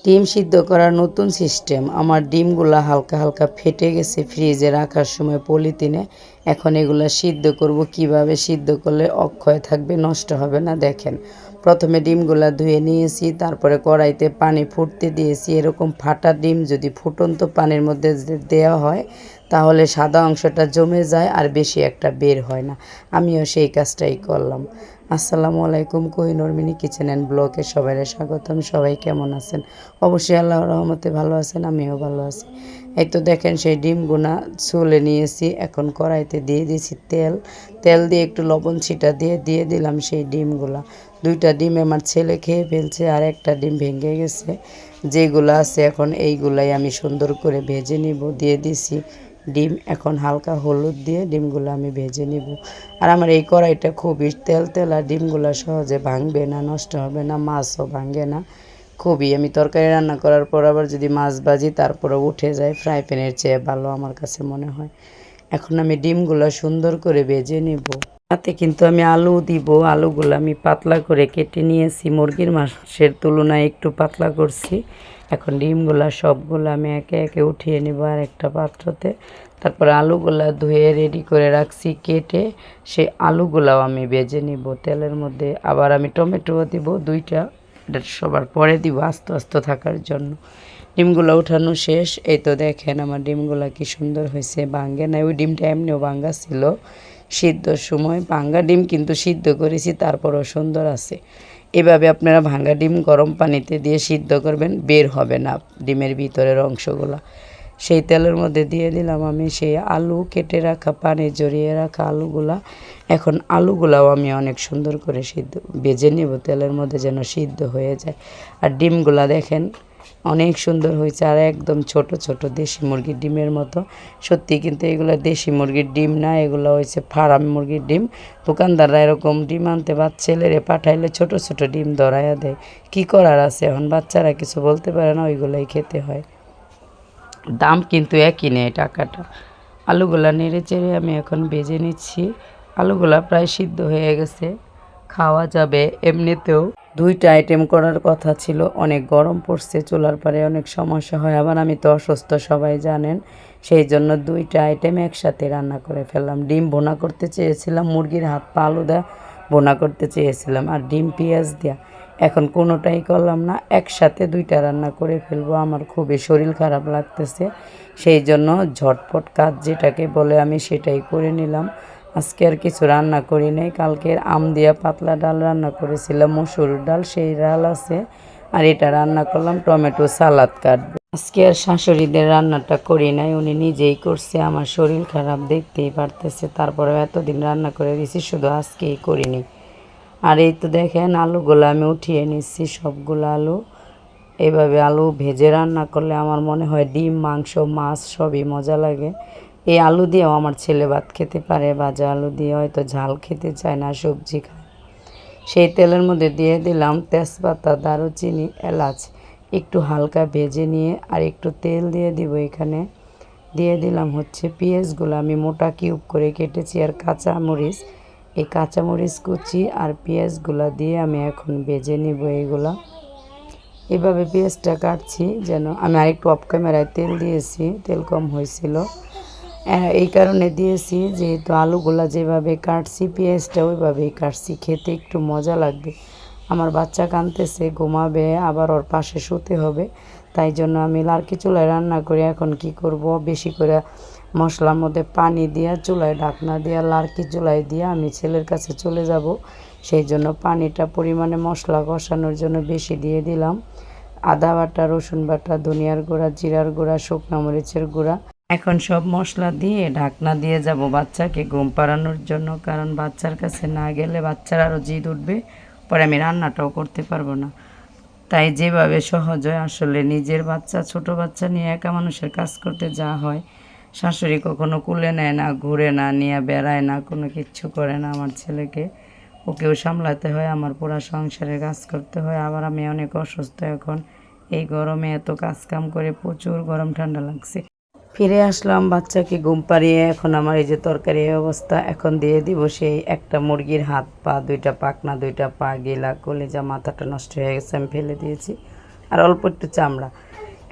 ডিম সিদ্ধ করার নতুন সিস্টেম। আমার ডিমগুলা হালকা হালকা ফেটে গেছে ফ্রিজে রাখার সময় পলিথিনে। এখন এগুলা সিদ্ধ করব, কিভাবে সিদ্ধ করলে অক্ষয় থাকবে, নষ্ট হবে না দেখেন। প্রথমে ডিমগুলা ধুয়ে নিয়েছি, তারপরে কড়াইতে পানি ফুটতে দিয়েছি। এরকম ফাটা ডিম যদি ফুটন্ত পানির মধ্যে দেওয়া হয় তাহলে সাদা অংশটা জমে যায় আর বেশি একটা বের হয় না। আমিও সেই কাজটাই করলাম। আসসালামু আলাইকুম, কোহিনুর মিনি কিচেন অ্যান্ড ব্লগে সবাই স্বাগতম। সবাই কেমন আছেন? অবশ্যই আল্লাহর রহমতে ভালো আছেন, আমিও ভালো আছি। এই তো দেখেন সেই ডিমগুনা ছুলে নিয়েছি। এখন কড়াইতে দিয়ে দিয়েছি তেল। তেল দিয়ে একটু লবণ ছিটা দিয়ে দিয়ে দিলাম সেই ডিমগুলা। দুইটা ডিম আমার ছেলে খেয়ে ফেলছে আর একটা ডিম ভেঙে গেছে। যেগুলো আছে এখন এইগুলাই আমি সুন্দর করে ভেজে নিব। দিয়ে দিছি ডিম। এখন হালকা হলুদ দিয়ে ডিমগুলো আমি ভেজে নিব। আর আমার এই কড়াইটা খুবই তেল তেল, আর ডিমগুলো সহজে ভাঙবে না, নষ্ট হবে না, মাছও ভাঙে না। খুবই, আমি তরকারি রান্না করার পর আবার যদি মাছ ভাজি তারপরে উঠে যায়, ফ্রাই প্যানের চেয়ে ভালো আমার কাছে মনে হয়। এখন আমি ডিমগুলো সুন্দর করে ভেজে নেব। তাতে কিন্তু আমি আলু দিব। আলুগুলো আমি পাতলা করে কেটে নিয়েছি, মুরগির মাংসের তুলনায় একটু পাতলা করছি। এখন ডিমগুলো সবগুলো আমি একে একে উঠিয়ে নেব আর একটা পাত্রতে। তারপরে আলুগুলো ধুয়ে রেডি করে রাখছি কেটে, সেই আলুগুলাও আমি ভেজে নিব তেলের মধ্যে। আবার আমি টমেটোও দিব দুইটা, সবার পরে দিব আস্তে আস্তে থাকার জন্য। ডিমগুলো উঠানো শেষ। এই তো দেখেন আমার ডিমগুলো কি সুন্দর হয়েছে, ভাঙ্গে না। ওই ডিমটা এমনিও ভাঙ্গা ছিল সিদ্ধর সময়। ভাঙ্গা ডিম কিন্তু সিদ্ধ করেছি, তারপরও সুন্দর আছে। এভাবে আপনারা ভাঙ্গা ডিম গরম পানিতে দিয়ে সিদ্ধ করবেন, বের হবে না ডিমের ভিতরের অংশগুলো। সেই তেলের মধ্যে দিয়ে দিলাম আমি সেই আলু, কেটে রাখা পানি জড়িয়ে রাখা আলুগুলা। এখন আলুগুলাও আমি অনেক সুন্দর করে সিদ্ধ ভেজে নেব তেলের মধ্যে, যেন সিদ্ধ হয়ে যায়। আর ডিমগুলা দেখেন অনেক সুন্দর হয়েছে, আর একদম ছোট ছোট দেশি মুরগির ডিমের মতো। সত্যি কিন্তু এগুলো দেশি মুরগির ডিম না, এগুলো হয়েছে ফার্ম মুরগির ডিম। দোকানদাররা এরকম ডিম আনতে ছেলেরে পাঠাইলে ছোট ছোট ডিম ধরাইয়া দেয়। কি করার আছে, এখন বাচ্চারা কিছু বলতে পারে না, ওইগুলাই খেতে হয়। দাম কিন্তু একই নেই টাকাটা। আলুগুলা নেড়ে চেড়ে আমি এখন ভেজে নিচ্ছি। আলুগুলা প্রায় সিদ্ধ হয়ে গেছে, খাওয়া যাবে। এমনিতেও দুইটা আইটেম করার কথা ছিল, অনেক গরম পড়ছে, চুলার পারে অনেক সমস্যা হয়। আবার আমি তো অসুস্থ, সবাই জানেন। সেই জন্য দুইটা আইটেম একসাথে রান্না করে ফেললাম। ডিম ভুনা করতে চেয়েছিলাম, মুরগির হাত পা আলু দেওয়া ভুনা করতে চেয়েছিলাম, আর ডিম পেঁয়াজ দেওয়া। এখন কোনোটাই করলাম না, একসাথে দুইটা রান্না করে ফেলবো। আমার খুবই শরীর খারাপ লাগতেছে, সেই জন্য ঝটপট কাজ যেটাকে বলে আমি সেটাই করে নিলাম। আজকে আর কিছু রান্না করি নাই। কালকের আম দিয়া পাতলা ডাল রান্না করেছিলাম, মসুর ডাল, সেই ডাল আছে। আর এটা রান্না করলাম, টমেটো সালাদ কাটবো। আজকে আর শাশুড়িদের রান্নাটা করি নাই, উনি নিজেই করছে। আমার শরীর খারাপ, দেখতেই পারতেছে। তারপরে এতদিন রান্না করে দিয়েছি, শুধু আজকেই করিনি। আর এই তো দেখেন আলুগুলো আমি উঠিয়ে নিচ্ছি, সবগুলো আলু। এইভাবে আলু ভেজে রান্না করলে আমার মনে হয় ডিম, মাংস, মাছ সবই মজা লাগে। এই আলু দিয়েও আমার ছেলে ভাত খেতে পারে, ভাজা আলু দিয়ে। হয়তো ঝাল খেতে চায় না, সবজি খায়। সেই তেলের মধ্যে দিয়ে দিলাম তেজপাতা, দারুচিনি, এলাচ, একটু হালকা ভেজে নিয়ে আর একটু তেল দিয়ে দিব এখানে। দিয়ে দিলাম হচ্ছে পেঁয়াজগুলো আমি মোটা কিউব করে কেটেছি, আর কাঁচামরিচ। এই কাঁচামরিচ কুচি আর পেঁয়াজগুলো দিয়ে আমি এখন ভেজে নিব এইগুলা। এভাবে পেঁয়াজটা কাটছি, যেন আমি আরেকটু অফ ক্যামেরায় তেল দিয়েছি, তেল কম হয়েছিল। এই কারণে দিয়েছি যেহেতু আলুগুলা যেভাবে কাটছি পেঁয়াজটা ওইভাবেই কাটছি, খেতে একটু মজা লাগবে। আমার বাচ্চা কাঁদতেছে, ঘুমাবে, আবার ওর পাশে শুতে হবে। তাই জন্য আমি লার্কি চুলায় রান্না করি। এখন কি করব, বেশি করে মশলার মধ্যে পানি দিয়া চুলায় ঢাকনা দিয়া লার্কি চুলায় দিয়া আমি ছেলের কাছে চলে যাব। সেই জন্য পানিটা পরিমাণে মশলা কষানোর জন্য বেশি দিয়ে দিলাম। আদা বাটা, রসুন বাটা, ধনিয়ার গুঁড়া, জিরার গুঁড়া, শুকনো মরিচের গুঁড়া। এখন সব মশলা দিয়ে ঢাকনা দিয়ে যাব বাচ্চাকে ঘুম পাড়ানোর জন্য, কারণ বাচ্চার কাছে না গেলে বাচ্চার আরও জিদ উঠবে, পরে আমি রান্নাটাও করতে পারবো না। তাই যেভাবে সহজ হয়, আসলে নিজের বাচ্চা, ছোট বাচ্চা নিয়ে একা মানুষের কাজ করতে যা হয়, শাশুড়ি কখনো কুলে নেয় না, ঘুরে না, নিয়ে বেড়ায় না, কোনো কিচ্ছু করে না আমার ছেলেকে। ওকেও সামলাতে হয়, আমার পুরো সংসারের কাজ করতে হয়। আবার আমি অনেক অসুস্থ এখন, এই গরমে এত কাজ কাম করে প্রচুর গরম ঠান্ডা লাগছে। ফিরে আসলাম বাচ্চাকে ঘুম পাড়িয়ে। এখন আমার এই যে তরকারি অবস্থা, এখন দিয়ে দিব সেই একটা মুরগির হাত পা, দুইটা পাখনা, দুইটা পা, গেলা, কলিজা, মাথাটা নষ্ট হয়ে গেছে, আমি ফেলে দিয়েছি। আর অল্প একটু চামড়া।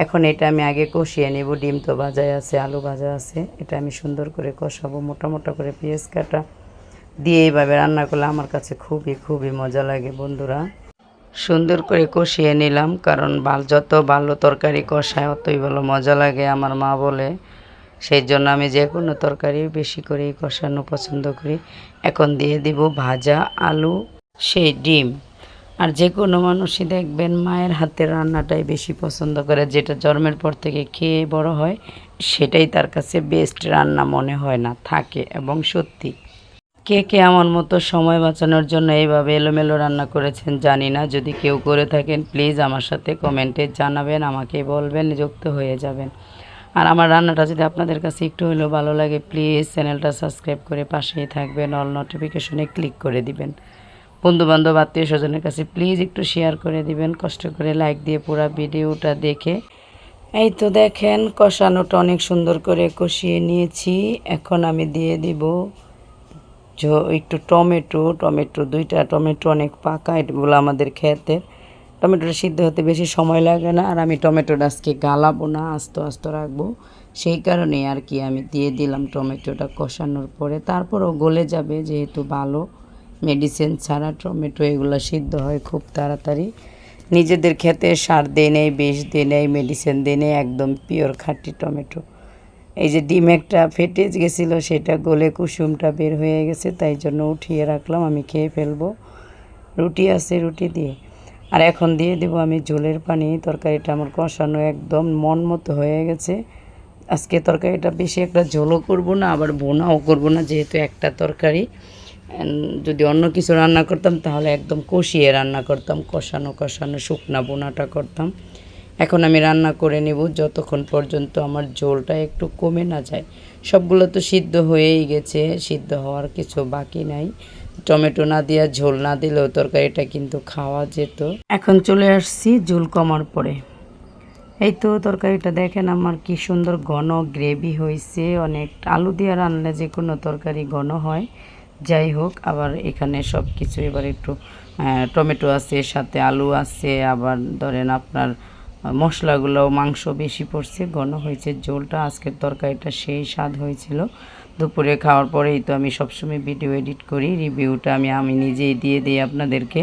এখন এটা আমি আগে কষিয়ে নেব। ডিম তো ভাজাই আছে, আলু ভাজা আছে, এটা আমি সুন্দর করে কষাবো। মোটা মোটা করে পেঁয়াজ কাটা দিয়ে এইভাবে রান্না করলে আমার কাছে খুবই খুবই মজা লাগে বন্ধুরা। সুন্দর করে কষিয়ে নিলাম, কারণ যত ভালো তরকারি কষায় অতই ভালো মজা লাগে আমার মা বলে। সেই জন্য আমি যে কোনো তরকারি বেশি করে কষানো পছন্দ করি। এখন দিয়ে দিব ভাজা আলু, সেই ডিম। আর যে কোনো মানুষই দেখবেন মায়ের হাতের রান্নাটাই বেশি পছন্দ করে, যেটা জন্মের পর থেকে খেয়ে বড় হয় সেটাই তার কাছে বেস্ট রান্না মনে হয় না থাকে। এবং সত্যি, কে কে আমার মতো সময় বাঁচানোর জন্য এইভাবে এলোমেলো রান্না করেছেন জানি না। যদি কেউ করে থাকেন প্লিজ আমার সাথে কমেন্টে জানাবেন, আমাকে বলবেন, যুক্ত হয়ে যাবেন। আর আমার রান্নাটা যদি আপনাদের কাছে একটু হলেও ভালো লাগে প্লিজ চ্যানেলটা সাবস্ক্রাইব করে পাশেই থাকবেন, অল নোটিফিকেশনে ক্লিক করে দিবেন। বন্ধুবান্ধব আত্মীয় স্বজনের কাছে প্লিজ একটু শেয়ার করে দিবেন, কষ্ট করে লাইক দিয়ে পুরো ভিডিওটা দেখে। এই তো দেখেন কষানোটা অনেক সুন্দর করে কষিয়ে নিয়েছি। এখন আমি দিয়ে দিব একটু টমেটো 2টা টমেটো, অনেক পাকা, এগুলো আমাদের ক্ষেতের। টমেটোটা সিদ্ধ হতে বেশি সময় লাগে না, আর আমি টমেটোটা আজকে গালাবো না, আস্তে আস্তে রাখবো। সেই কারণেই আর কি আমি দিয়ে দিলাম টমেটোটা কষানোর পরে। তারপরও গলে যাবে, যেহেতু ভালো মেডিসিন ছাড়া টমেটো এগুলো সিদ্ধ হয় খুব তাড়াতাড়ি। নিজেদের খেতে সার দিয়ে নেই, বিষ দিয়ে নেই, মেডিসিন দিয়ে নেই, একদম পিওর খাঁটি টমেটো। এই যে ডিম একটা ফেটে গেছিলো, সেটা গলে কুসুমটা বের হয়ে গেছে, তাই জন্য উঠিয়ে রাখলাম, আমি খেয়ে ফেলবো। রুটি আছে, রুটি দিয়ে। আর এখন দিয়ে দেবো আমি ঝোলের পানি। তরকারিটা আমার কষানো একদম মন মতো হয়ে গেছে। আজকে তরকারিটা বেশি একটা ঝোলও করবো না, আবার বোনাও করবো না, যেহেতু একটা তরকারি। যদি অন্য কিছু রান্না করতাম তাহলে একদম কষিয়ে রান্না করতাম, কষানো কষানো শুকনা বোনাটা করতাম। এখন আমি রান্না করে নেব যতক্ষণ পর্যন্ত আমার ঝোলটা একটু কমে না যায়। সবগুলো তো সিদ্ধ হয়েই গেছে, সিদ্ধ হওয়ার কিছু বাকি নাই। টমেটো না দিয়া ঝোল না দিলেও তরকারিটা কিন্তু খাওয়া যেত। এখন চলে আসছি ঝোল কমার পরে। এই তো তরকারিটা দেখেন আমার কি সুন্দর ঘন গ্রেভি হয়েছে। অনেক আলু দিয়ে রান্না যে কোনো তরকারি ঘন হয়। যাই হোক, আবার এখানে সব কিছু এবার একটু টমেটো আছে, সাথে আলু আছে, আবার ধরেন আপনার মশলাগুলো, মাংস বেশি পড়ছে, ঘন হয়েছে ঝোলটা। আজকের তরকারিটা সেই স্বাদ হয়েছিল। দুপুরে খাওয়ার পরেই তো আমি সবসময় ভিডিও এডিট করি, রিভিউটা আমি নিজেই দিয়ে দিই আপনাদেরকে।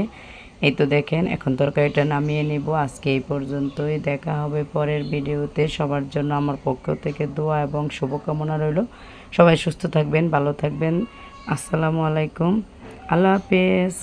এই তো দেখেন এখন তরকারিটা নামিয়ে নেব। আজকে এই পর্যন্তই, দেখা হবে পরের ভিডিওতে। সবার জন্য আমার পক্ষ থেকে দোয়া এবং শুভকামনা রইল। সবাই সুস্থ থাকবেন, ভালো থাকবেন। আসসালামু আলাইকুম, আল্লাহ হাফেজ।